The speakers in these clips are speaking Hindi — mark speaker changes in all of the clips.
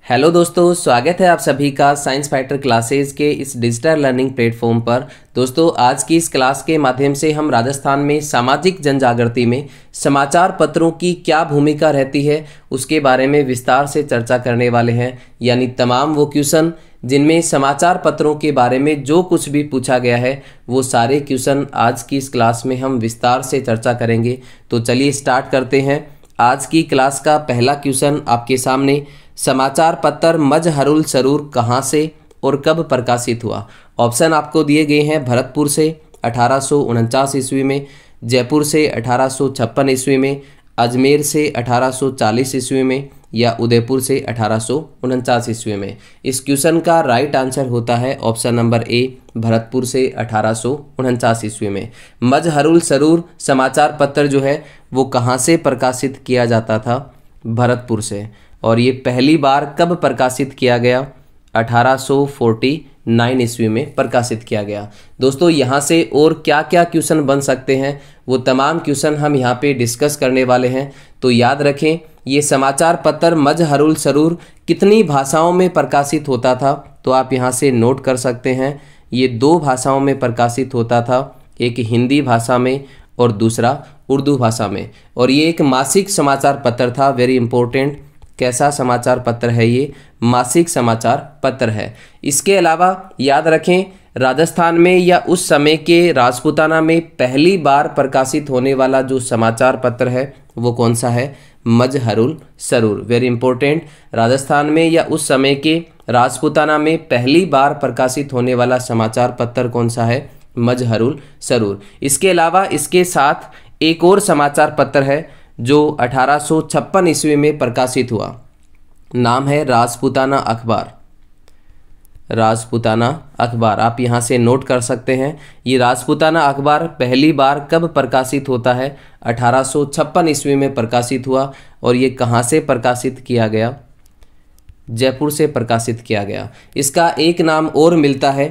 Speaker 1: हेलो दोस्तों, स्वागत है आप सभी का साइंस फाइटर क्लासेस के इस डिजिटल लर्निंग प्लेटफॉर्म पर। दोस्तों, आज की इस क्लास के माध्यम से हम राजस्थान में सामाजिक जनजागृति में समाचार पत्रों की क्या भूमिका रहती है उसके बारे में विस्तार से चर्चा करने वाले हैं। यानी तमाम वो क्वेश्चन जिनमें समाचार पत्रों के बारे में जो कुछ भी पूछा गया है वो सारे क्वेश्चन आज की इस क्लास में हम विस्तार से चर्चा करेंगे। तो चलिए स्टार्ट करते हैं। आज की क्लास का पहला क्वेश्चन आपके सामने, समाचार पत्र मजहरुल सरूर कहाँ से और कब प्रकाशित हुआ। ऑप्शन आपको दिए गए हैं भरतपुर से 1849 ईस्वी में, जयपुर से 1856 ईस्वी में, अजमेर से 1840 ईस्वी में या उदयपुर से 1849 ईस्वी में। इस क्वेश्चन का राइट आंसर होता है ऑप्शन नंबर ए, भरतपुर से 1849 ईस्वी में। मजहरुल सरूर समाचार पत्र जो है वो कहाँ से प्रकाशित किया जाता था? भरतपुर से। और ये पहली बार कब प्रकाशित किया गया? 1849 ईस्वी में प्रकाशित किया गया। दोस्तों, यहाँ से और क्या क्या क्वेश्चन बन सकते हैं वो तमाम क्वेश्चन हम यहाँ पे डिस्कस करने वाले हैं। तो याद रखें, ये समाचार पत्र मजहरुल सरूर कितनी भाषाओं में प्रकाशित होता था? तो आप यहाँ से नोट कर सकते हैं, ये 2 भाषाओं में प्रकाशित होता था, एक हिंदी भाषा में और दूसरा उर्दू भाषा में। और ये एक मासिक समाचार पत्र था। वेरी इंपॉर्टेंट, कैसा समाचार पत्र है ये? मासिक समाचार पत्र है। इसके अलावा याद रखें, राजस्थान में या उस समय के राजपूताना में पहली बार प्रकाशित होने वाला जो समाचार पत्र है वो कौन सा है? मजहरुल सरूर। वेरी इंपॉर्टेंट, राजस्थान में या उस समय के राजपूताना में पहली बार प्रकाशित होने वाला समाचार पत्र कौन सा है? मजहरुल सरूर। इसके अलावा इसके साथ एक और समाचार पत्र है जो 1856 ईस्वी में प्रकाशित हुआ। नाम है राजपूताना अखबार। राजपूताना अखबार आप यहाँ से नोट कर सकते हैं। ये राजपूताना अखबार पहली बार कब प्रकाशित होता है? 1856 ईस्वी में प्रकाशित हुआ। और ये कहाँ से प्रकाशित किया गया? जयपुर से प्रकाशित किया गया। इसका एक नाम और मिलता है,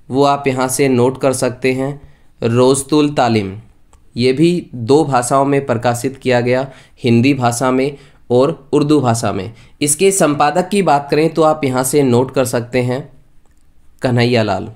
Speaker 1: वो आप यहाँ से नोट कर सकते हैं, रोज़तुल तालीम। ये भी 2 भाषाओं में प्रकाशित किया गया, हिंदी भाषा में और उर्दू भाषा में। इसके संपादक की बात करें तो आप यहाँ से नोट कर सकते हैं, कन्हैया लाल।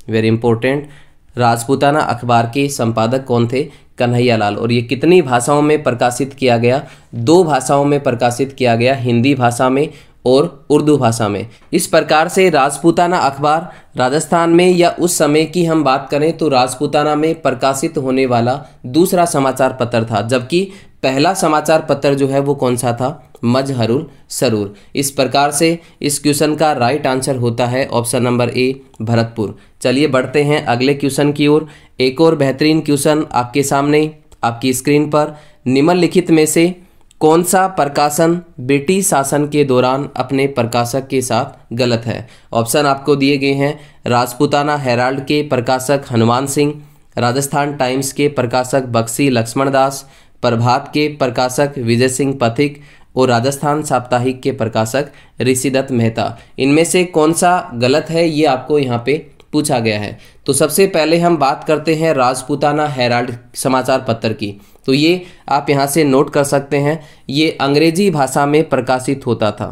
Speaker 1: वेरी इंपॉर्टेंट, राजपूताना अखबार के संपादक कौन थे? कन्हैया लाल। और ये कितनी भाषाओं में प्रकाशित किया गया? 2 भाषाओं में प्रकाशित किया गया, हिंदी भाषा में और उर्दू भाषा में। इस प्रकार से राजपूताना अखबार राजस्थान में या उस समय की हम बात करें तो राजपूताना में प्रकाशित होने वाला दूसरा समाचार पत्र था, जबकि पहला समाचार पत्र जो है वो कौन सा था? मजहरुल सरूर। इस प्रकार से इस क्वेश्चन का राइट आंसर होता है ऑप्शन नंबर ए, भरतपुर। चलिए बढ़ते हैं अगले क्वेश्चन की ओर। एक और बेहतरीन क्वेश्चन आपके सामने आपकी स्क्रीन पर, निम्नलिखित में से कौन सा प्रकाशन ब्रिटिश शासन के दौरान अपने प्रकाशक के साथ गलत है? ऑप्शन आपको दिए गए हैं, राजपूताना हेराल्ड के प्रकाशक हनुमान सिंह, राजस्थान टाइम्स के प्रकाशक बक्सी लक्ष्मण दास, प्रभात के प्रकाशक विजय सिंह पथिक और राजस्थान साप्ताहिक के प्रकाशक ऋषिदत्त मेहता। इनमें से कौन सा गलत है ये आपको यहाँ पे पूछा गया है। तो सबसे पहले हम बात करते हैं राजपूताना हेराल्ड समाचार पत्र की। तो ये आप यहाँ से नोट कर सकते हैं, ये अंग्रेजी भाषा में प्रकाशित होता था।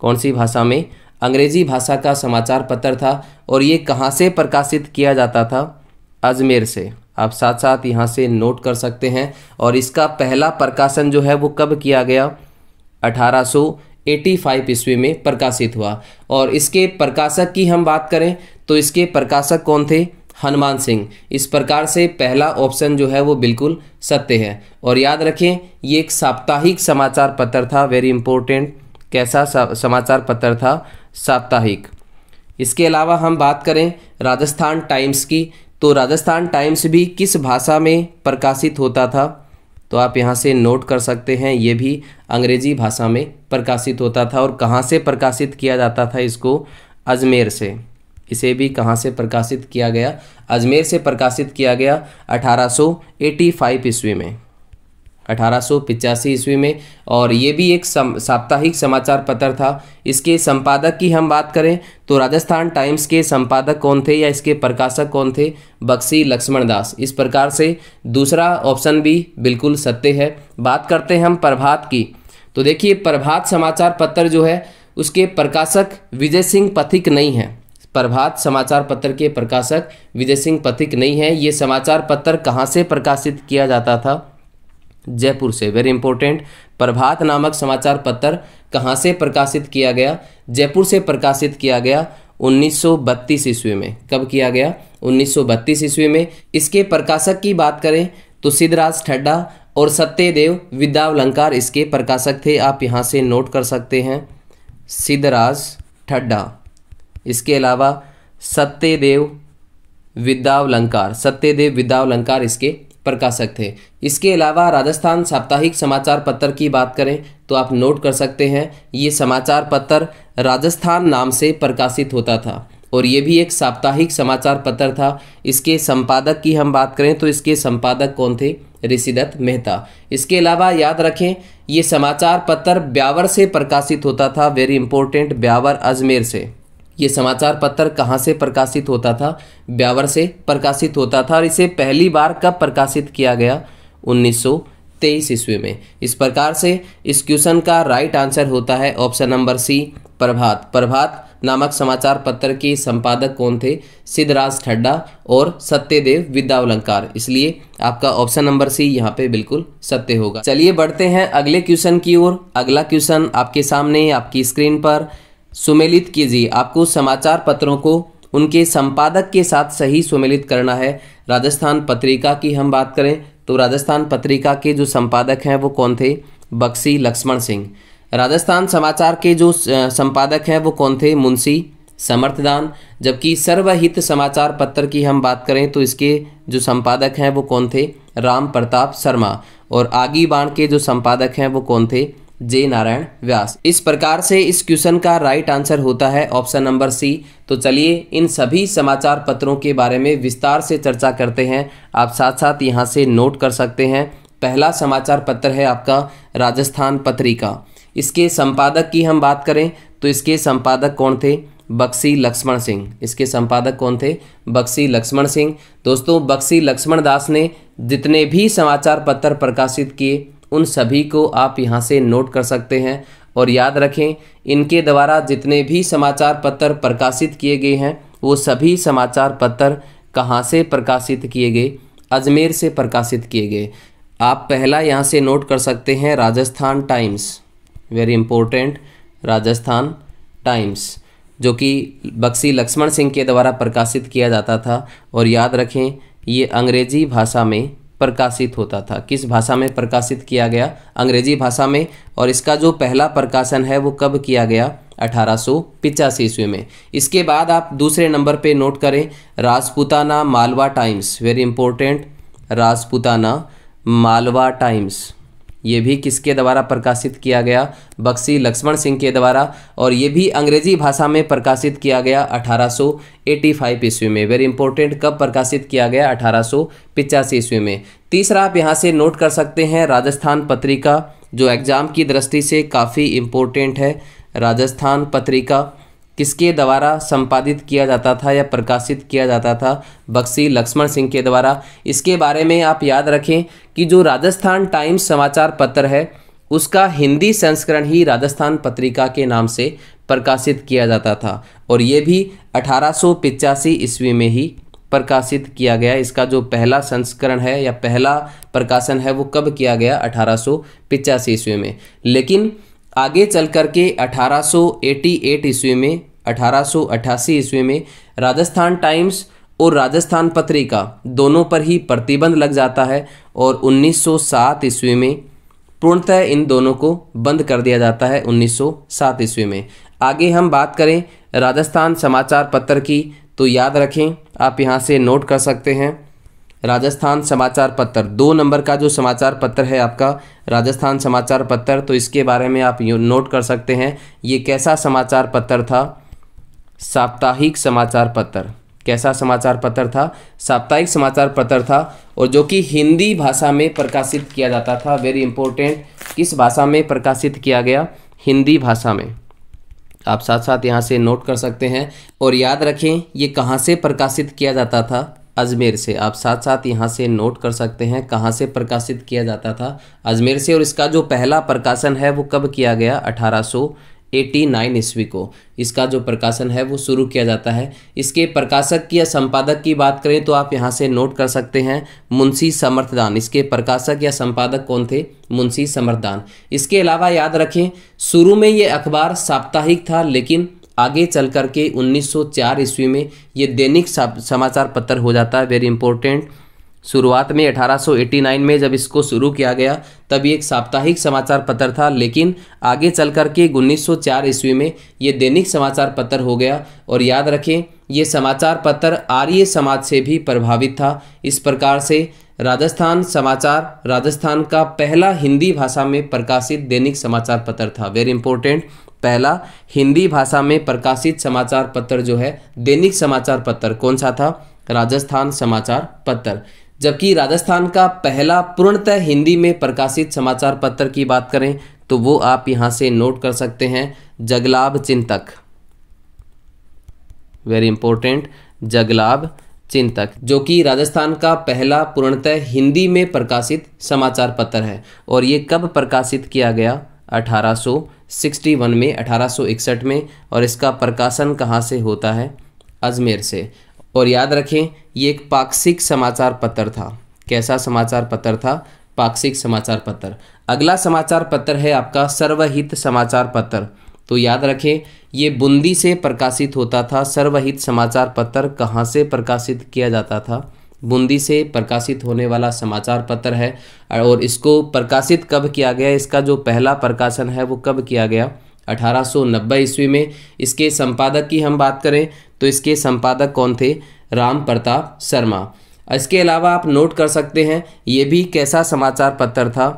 Speaker 1: कौन सी भाषा में? अंग्रेजी भाषा का समाचार पत्र था। और ये कहाँ से प्रकाशित किया जाता था? अजमेर से। आप साथ साथ यहाँ से नोट कर सकते हैं। और इसका पहला प्रकाशन जो है वो कब किया गया? 1885 ईस्वी में प्रकाशित हुआ। और इसके प्रकाशक की हम बात करें तो इसके प्रकाशक कौन थे? हनुमान सिंह। इस प्रकार से पहला ऑप्शन जो है वो बिल्कुल सत्य है। और याद रखें, ये एक साप्ताहिक समाचार पत्र था। वेरी इंपॉर्टेंट, कैसा समाचार पत्र था? साप्ताहिक। इसके अलावा हम बात करें राजस्थान टाइम्स की, तो राजस्थान टाइम्स भी किस भाषा में प्रकाशित होता था? तो आप यहाँ से नोट कर सकते हैं, ये भी अंग्रेजी भाषा में प्रकाशित होता था। और कहाँ से प्रकाशित किया जाता था इसको? अजमेर से। इसे भी कहाँ से प्रकाशित किया गया? अजमेर से प्रकाशित किया गया 1885 ईस्वी में, 1885 ईस्वी में। और ये भी एक साप्ताहिक समाचार पत्र था। इसके संपादक की हम बात करें तो राजस्थान टाइम्स के संपादक कौन थे या इसके प्रकाशक कौन थे? बक्सी लक्ष्मण दास। इस प्रकार से दूसरा ऑप्शन भी बिल्कुल सत्य है। बात करते हैं हम प्रभात की, तो देखिए प्रभात समाचार पत्र जो है उसके प्रकाशक विजय सिंह पथिक नहीं है। प्रभात समाचार पत्र के प्रकाशक विजय सिंह पथिक नहीं है। ये समाचार पत्र कहाँ से प्रकाशित किया जाता था? जयपुर से। Very important. प्रभात नामक समाचार पत्र कहाँ से प्रकाशित किया गया? जयपुर से प्रकाशित किया गया 1932 ईस्वी में। कब किया गया? 1932 ईस्वी में। इसके प्रकाशक की बात करें तो सिद्धराज ठड्डा और सत्यदेव विद्यावलंकार इसके प्रकाशक थे। आप यहाँ से नोट कर सकते हैं, सिद्धराज ठड्डा, इसके अलावा सत्यदेव विद्यावलंकार इसके प्रकाशक थे। इसके अलावा राजस्थान साप्ताहिक समाचार पत्र की बात करें तो आप नोट कर सकते हैं, ये समाचार पत्र राजस्थान नाम से प्रकाशित होता था और ये भी एक साप्ताहिक समाचार पत्र था। इसके संपादक की हम बात करें तो इसके संपादक कौन थे? ऋषिदत्त मेहता। इसके अलावा याद रखें, ये समाचार पत्र ब्यावर से प्रकाशित होता था। वेरी इंपॉर्टेंट, ब्यावर अजमेर से। ये समाचार पत्र कहाँ से प्रकाशित होता था? ब्यावर से प्रकाशित होता था। और इसे पहली बार कब प्रकाशित किया गया? 1923 ईस्वी में। इस प्रकार से इस क्वेश्चन का राइट आंसर होता है ऑप्शन नंबर सी, प्रभात। प्रभात नामक समाचार पत्र के संपादक कौन थे? सिद्धराज ठड्डा और सत्यदेव विद्यावलंकार। इसलिए आपका ऑप्शन नंबर सी यहाँ पे बिल्कुल सत्य होगा। चलिए बढ़ते हैं अगले क्वेश्चन की ओर। अगला क्वेश्चन आपके सामने आपकी स्क्रीन पर सुमेलित कीजिए। आपको समाचार पत्रों को उनके संपादक के साथ सही सुमेलित करना है। राजस्थान पत्रिका की हम बात करें तो राजस्थान पत्रिका के जो संपादक हैं वो कौन थे? बक्सी लक्ष्मण सिंह। राजस्थान समाचार के जो संपादक हैं वो कौन थे? मुंशी समर्थदान। जबकि सर्वहित समाचार पत्र की हम बात करें तो इसके जो संपादक हैं वो कौन थे? राम प्रताप शर्मा। और आगी बाण के जो संपादक हैं वो कौन थे? जे नारायण व्यास। इस प्रकार से इस क्वेश्चन का राइट आंसर होता है ऑप्शन नंबर सी। तो चलिए इन सभी समाचार पत्रों के बारे में विस्तार से चर्चा करते हैं। आप साथ साथ यहाँ से नोट कर सकते हैं। पहला समाचार पत्र है आपका राजस्थान पत्रिका। इसके संपादक की हम बात करें तो इसके संपादक कौन थे? बक्सी लक्ष्मण सिंह। इसके संपादक कौन थे? बक्सी लक्ष्मण सिंह। दोस्तों, बक्सी लक्ष्मण दास ने जितने भी समाचार पत्र प्रकाशित किए उन सभी को आप यहाँ से नोट कर सकते हैं। और याद रखें, इनके द्वारा जितने भी समाचार पत्र प्रकाशित किए गए हैं वो सभी समाचार पत्र कहाँ से प्रकाशित किए गए? अजमेर से प्रकाशित किए गए। आप पहला यहाँ से नोट कर सकते हैं, Rajasthan times. Very important, Rajasthan times, जो कि बक्सी लक्ष्मण सिंह के द्वारा प्रकाशित किया जाता था। और याद रखें, ये अंग्रेजी भाषा में प्रकाशित होता था। किस भाषा में प्रकाशित किया गया? अंग्रेजी भाषा में। और इसका जो पहला प्रकाशन है वो कब किया गया? 1885 ईस्वी में। इसके बाद आप दूसरे नंबर पे नोट करें, Rajputana Malwa times. Very important, Rajputana Malwa times. ये भी किसके द्वारा प्रकाशित किया गया? बक्सी लक्ष्मण सिंह के द्वारा। और ये भी अंग्रेजी भाषा में प्रकाशित किया गया 1885 ईस्वी में। वेरी इंपॉर्टेंट, कब प्रकाशित किया गया? 1885 ईस्वी में। तीसरा आप यहाँ से नोट कर सकते हैं, राजस्थान पत्रिका, जो एग्जाम की दृष्टि से काफ़ी इम्पोर्टेंट है। राजस्थान पत्रिका किसके द्वारा संपादित किया जाता था या प्रकाशित किया जाता था? बक्सी लक्ष्मण सिंह के द्वारा। इसके बारे में आप याद रखें कि जो राजस्थान टाइम्स समाचार पत्र है उसका हिंदी संस्करण ही राजस्थान पत्रिका के नाम से प्रकाशित किया जाता था। और ये भी 1885 ईस्वी में ही प्रकाशित किया गया। इसका जो पहला संस्करण है या पहला प्रकाशन है वो कब किया गया? 1885 ईस्वी में। लेकिन आगे चल कर के 1888 ईस्वी में, 1888 ईस्वी में राजस्थान टाइम्स और राजस्थान पत्रिका दोनों पर ही प्रतिबंध लग जाता है। और 1907 ईस्वी में पूर्णतः इन दोनों को बंद कर दिया जाता है। 1907 ईस्वी में। आगे हम बात करें राजस्थान समाचार पत्र की तो याद रखें, आप यहाँ से नोट कर सकते हैं, राजस्थान समाचार पत्र 2 नंबर का जो समाचार पत्र है आपका राजस्थान समाचार पत्र, तो इसके बारे में आप नोट कर सकते हैं। ये कैसा समाचार पत्र था? साप्ताहिक समाचार पत्र। कैसा समाचार पत्र था? साप्ताहिक समाचार पत्र था। और जो कि हिंदी भाषा में प्रकाशित किया जाता था। वेरी इंपॉर्टेंट, किस भाषा में प्रकाशित किया गया? हिंदी भाषा में। आप साथ साथ यहाँ से नोट कर सकते हैं। और याद रखें, ये कहाँ से प्रकाशित किया जाता था? अजमेर से। आप साथ साथ यहाँ से नोट कर सकते हैं कहाँ से प्रकाशित किया जाता था? अजमेर से। और इसका जो पहला प्रकाशन है वो कब किया गया? 1889 ईस्वी को इसका जो प्रकाशन है वो शुरू किया जाता है। इसके प्रकाशक की या संपादक की बात करें तो आप यहाँ से नोट कर सकते हैं मुंशी समर्थदान। इसके प्रकाशक या संपादक कौन थे? मुंशी समर्थदान। इसके अलावा याद रखें शुरू में ये अखबार साप्ताहिक था, लेकिन आगे चल कर के 1904 ईस्वी में ये दैनिक समाचार पत्र हो जाता है। Very important. शुरुआत में 1889 में जब इसको शुरू किया गया तब ये एक साप्ताहिक समाचार पत्र था, लेकिन आगे चल कर के 1904 ईस्वी में ये दैनिक समाचार पत्र हो गया। और याद रखें ये समाचार पत्र आर्य समाज से भी प्रभावित था। इस प्रकार से राजस्थान समाचार राजस्थान का पहला हिंदी भाषा में प्रकाशित दैनिक समाचार पत्र था। Very important. पहला हिंदी भाषा में प्रकाशित समाचार पत्र जो है दैनिक समाचार पत्र कौन सा था? राजस्थान समाचार पत्र। जबकि राजस्थान का पहला पूर्णतः हिंदी में प्रकाशित समाचार पत्र की बात करें तो वो आप यहाँ से नोट कर सकते हैं जगलाभ चिंतक। Very important. जगलाभ चिंतक जो कि राजस्थान का पहला पूर्णतः हिंदी में प्रकाशित समाचार पत्र है। और ये कब प्रकाशित किया गया? 1861 में, 1861 में। और इसका प्रकाशन कहाँ से होता है? अजमेर से। और याद रखें ये एक पाक्षिक समाचार पत्र था। कैसा समाचार पत्र था? पाक्षिक समाचार पत्र। अगला समाचार पत्र है आपका सर्वहित समाचार पत्र। तो याद रखें ये बूंदी से प्रकाशित होता था। सर्वहित समाचार पत्र कहाँ से प्रकाशित किया जाता था? बूंदी से प्रकाशित होने वाला समाचार पत्र है। और इसको प्रकाशित कब किया गया? इसका जो पहला प्रकाशन है वो कब किया गया? 1890 ईस्वी में। इसके संपादक की हम बात करें तो इसके संपादक कौन थे? राम प्रताप शर्मा। इसके अलावा आप नोट कर सकते हैं ये भी कैसा समाचार पत्र था?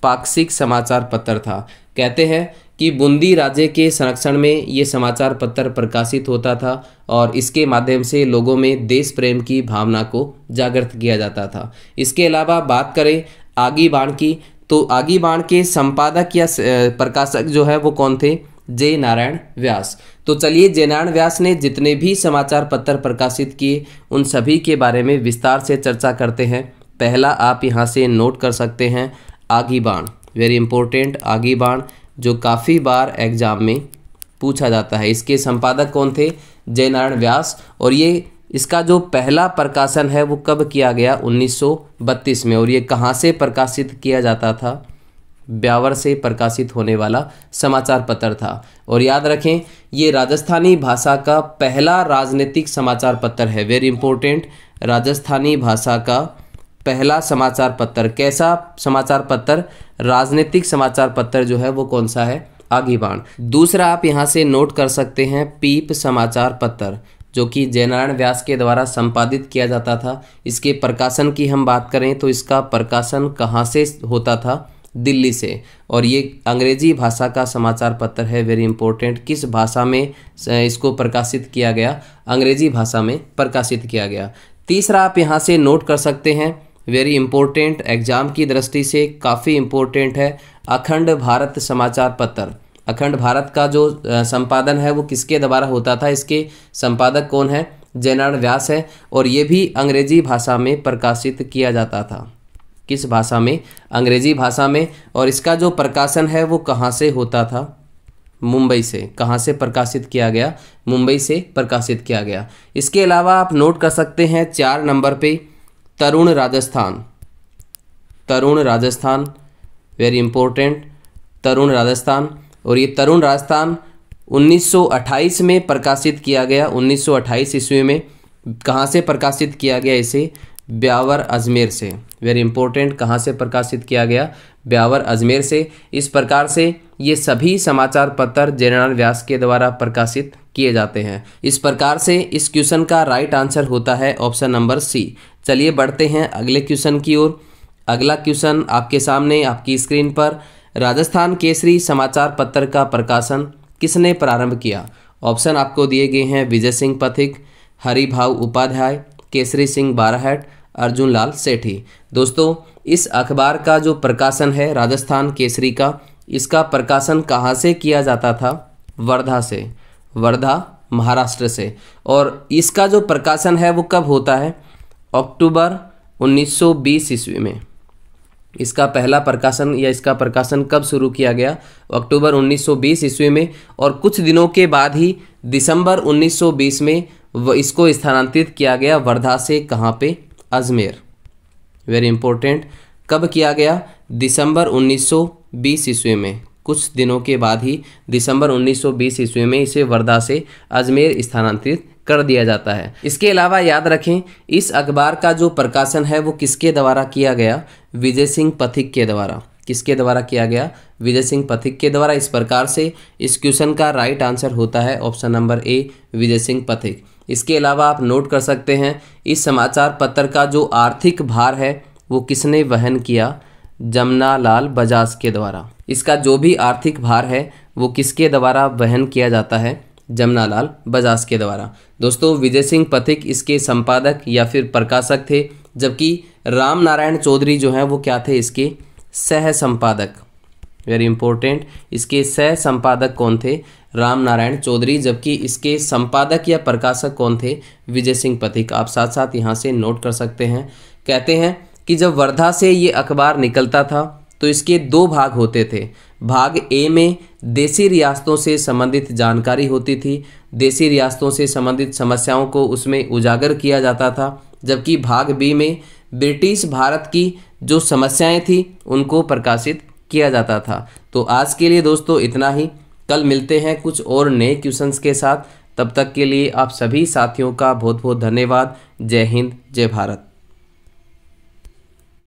Speaker 1: पाक्षिक समाचार पत्र था। कहते हैं कि बूंदी राज्य के संरक्षण में ये समाचार पत्र प्रकाशित होता था और इसके माध्यम से लोगों में देश प्रेम की भावना को जागृत किया जाता था। इसके अलावा बात करें आगी बाण की तो आगी बाण के संपादक या प्रकाशक जो है वो कौन थे? जय नारायण व्यास। तो चलिए जय नारायण व्यास ने जितने भी समाचार पत्र प्रकाशित किए उन सभी के बारे में विस्तार से चर्चा करते हैं। पहला आप यहाँ से नोट कर सकते हैं आगी बाण। Very important. आगी बाण जो काफ़ी बार एग्जाम में पूछा जाता है। इसके संपादक कौन थे? जय नारायण व्यास। और ये इसका जो पहला प्रकाशन है वो कब किया गया? 1932 में। और ये कहाँ से प्रकाशित किया जाता था? ब्यावर से प्रकाशित होने वाला समाचार पत्र था। और याद रखें ये राजस्थानी भाषा का पहला राजनीतिक समाचार पत्र है। Very important. राजस्थानी भाषा का पहला समाचार पत्र। कैसा समाचार पत्र? राजनीतिक समाचार पत्र जो है वो कौन सा है? आगी बाण। दूसरा आप यहाँ से नोट कर सकते हैं पीप समाचार पत्र जो कि जय नारायण व्यास के द्वारा संपादित किया जाता था। इसके प्रकाशन की हम बात करें तो इसका प्रकाशन कहाँ से होता था? दिल्ली से। और ये अंग्रेजी भाषा का समाचार पत्र है। Very important. किस भाषा में इसको प्रकाशित किया गया? अंग्रेजी भाषा में प्रकाशित किया गया। तीसरा आप यहाँ से नोट कर सकते हैं वेरी इंपॉर्टेंट, एग्जाम की दृष्टि से काफ़ी इंपॉर्टेंट है, अखंड भारत समाचार पत्र। अखंड भारत का जो संपादन है वो किसके द्वारा होता था? इसके संपादक कौन है? जय नारायण व्यास है। और ये भी अंग्रेजी भाषा में प्रकाशित किया जाता था। किस भाषा में? अंग्रेजी भाषा में। और इसका जो प्रकाशन है वो कहाँ से होता था? मुंबई से। कहाँ से प्रकाशित किया गया? मुंबई से प्रकाशित किया गया। इसके अलावा आप नोट कर सकते हैं 4 नंबर पे तरुण राजस्थान। तरुण राजस्थान वेरी इंपॉर्टेंट, तरुण राजस्थान। और ये तरुण राजस्थान 1928 में प्रकाशित किया गया। 1928 ईस्वी में कहाँ से प्रकाशित किया गया? इसे ब्यावर अजमेर से। वेरी इंपॉर्टेंट, कहाँ से प्रकाशित किया गया? ब्यावर अजमेर से। इस प्रकार से ये सभी समाचार पत्र जय नारायण व्यास के द्वारा प्रकाशित किए जाते हैं। इस प्रकार से इस क्वेश्चन का राइट आंसर होता है ऑप्शन नंबर सी। चलिए बढ़ते हैं अगले क्वेश्चन की ओर। अगला क्वेश्चन आपके सामने आपकी स्क्रीन पर, राजस्थान केसरी समाचार पत्र का प्रकाशन किसने प्रारंभ किया? ऑप्शन आपको दिए गए हैं विजय सिंह पथिक, हरिभाऊ उपाध्याय, केसरी सिंह बाराहट, अर्जुन लाल सेठी। दोस्तों इस अखबार का जो प्रकाशन है राजस्थान केसरी का, इसका प्रकाशन कहाँ से किया जाता था? वर्धा से, वर्धा महाराष्ट्र से। और इसका जो प्रकाशन है वो कब होता है? अक्टूबर 1920 ईस्वी में। इसका पहला प्रकाशन या इसका प्रकाशन कब शुरू किया गया? अक्टूबर 1920 ईस्वी में, और कुछ दिनों के बाद ही दिसंबर 1920 में इसको स्थानांतरित किया गया वर्धा से। कहाँ पे? अजमेर। वेरी इंपॉर्टेंट, कब किया गया? दिसंबर 1920 ईस्वी में। कुछ दिनों के बाद ही दिसंबर 1920 ईस्वी में इसे वर्धा से अजमेर स्थानांतरित कर दिया जाता है। इसके अलावा याद रखें, इस अखबार का जो प्रकाशन है वो किसके द्वारा किया गया? विजय सिंह पथिक के द्वारा। किसके द्वारा किया गया? विजय सिंह पथिक के द्वारा। इस प्रकार से इस क्वेश्चन का राइट आंसर होता है option number A, Vijay Singh Pathik. इसके अलावा आप नोट कर सकते हैं, इस समाचार पत्र का जो आर्थिक भार है वो किसने वहन किया? जमनालाल बजाज के द्वारा। इसका जो भी आर्थिक भार है वो किसके द्वारा वहन किया जाता है? जमनालाल बजाज के द्वारा। दोस्तों, विजय सिंह पथिक इसके संपादक या फिर प्रकाशक थे, जबकि राम नारायण चौधरी जो हैं वो क्या थे? इसके सह संपादक। वेरी इंपॉर्टेंट, इसके सह संपादक कौन थे? राम नारायण चौधरी। जबकि इसके संपादक या प्रकाशक कौन थे? विजय सिंह पथिक। आप साथ साथ यहाँ से नोट कर सकते हैं। कहते हैं कि जब वर्धा से ये अखबार निकलता था तो इसके दो भाग होते थे। भाग ए में देसी रियासतों से संबंधित जानकारी होती थी, देसी रियासतों से संबंधित समस्याओं को उसमें उजागर किया जाता था, जबकि भाग बी में ब्रिटिश भारत की जो समस्याएं थी उनको प्रकाशित किया जाता था। तो आज के लिए दोस्तों इतना ही। कल मिलते हैं कुछ और नए क्वेश्चंस के साथ। तब तक के लिए आप सभी साथियों का बहुत बहुत धन्यवाद। जय हिंद, जय भारत।